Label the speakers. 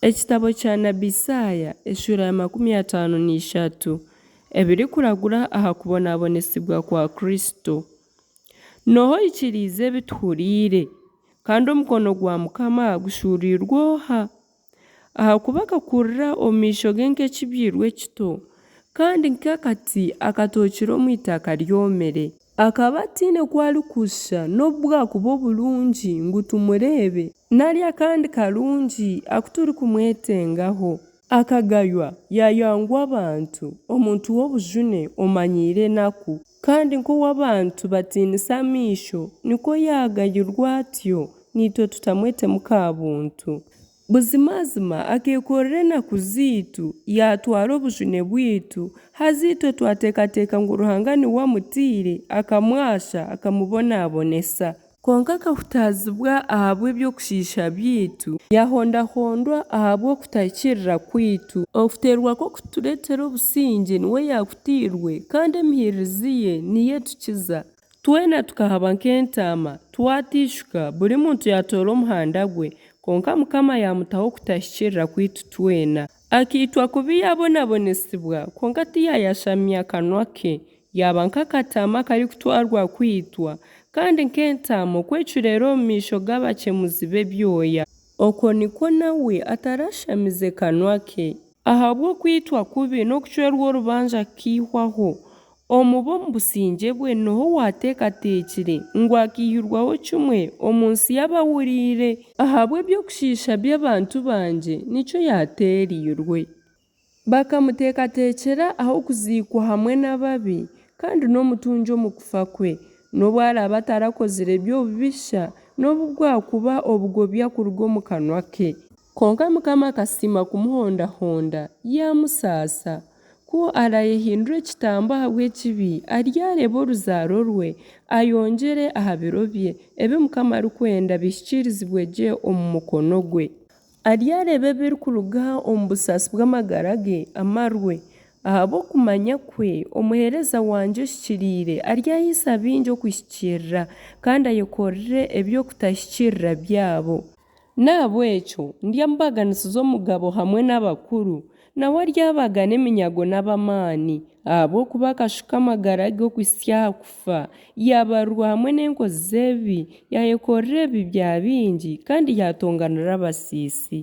Speaker 1: Ekitabo kya Nabbi Isaaya essura ya 53 ebiri kuragura aha kubonabonesibwa kwa Kristo. Noho ikiriize ebituhuriire kandi omukono gwa Mukama gushuurirwe oha ahakuba akakurra omu maisho ge nk'ekibyirwe kito kandi nk'akati akatookire omu itaka ryomere. Akaba atiine kwali kushusha n'obwakuba oburungi ngu tumureebe nari akandi karungi aku turikumwetengaho. Akagaywa yayangwa abantu, omuntu w'obujune omanyiire enaku, kandi nk'ow'abantu batiinisa amaisho niko yagayirwa atyo niitwe tutamwetemu ka buntu. Buzimazima akeekorera enaku ziitu yatwara obujune bwitu haziitwe twateekateeka ngu Ruhanga niwe amutiire akamwasha akamubonabonesa. Konka akahutaazibwa ahabw'ebyokushiisha byaitu yahondahondwa ahabw'okutahikirira kwitu. Okuteerwa kw'okutureetera obusinge niwe yakutiirwe kandi emihirizi ye niyo etukiza. Twena tukahaba nk'entaama twatiishuka buri muntu yatoora omuhanda gwe, konka Mukama yamutaho okutahikirira kwitu twena. Akiitwa kubi yabonabonesibwa konka tiyayashamya akanwa ke, yaba nk'akataama karikutwarwa kwitwa kandi nk'entaama okwecurera omu maisho g'abakemuzi b'ebyoya. Okwo niko nawe atarashamize kanwa ke. Ahabw'okwitwa kubi n'okucwerwa orubanja kiihwaho omu businge bwe noho waateekateekire ngu akiihirwaho kimwe omu nsi y'abahuriire. Ahabw'ebyokushiisha by'abantu bangye nikyo yateeriirwe. Bakamuteekateekera ah'okuziikwa hamwe n'ababi kandi n'omutungi omu kufa kwe n'obu araba atarakozire by'obubisha n'obu bwakuba obugobya kuruga omu kanwa ke. Konka Mukama akasiima kumuhondahonda yamusaasa kuba arayehindura ekitambo ahabw'ekibi aryareeba oruzaaro rwe ayongyere aha biro bye ebi Mukama arikwenda bihikirizibwe gye omu mukono gwe. Aryareeba ebirikuruga omu busaasi bw'amagara ge amarwe ahabw'okumanya kwe omuheereza wangye ohikiriire aryahiisa bingi okwihikirira kandi ayekorere eby'okutahikirira byabo. Nahabw'ekyo ndyamubaganisiza omugabo hamwe n'abakuru nawe aryabagana eminyago n'abamaani ahabw'okuba akashuka amagara ge okuhisa aha kufa yabarwa hamwe n'enkozi z'ebibi yayekorera ebi bya bingi kandi yatonganira abasiisi.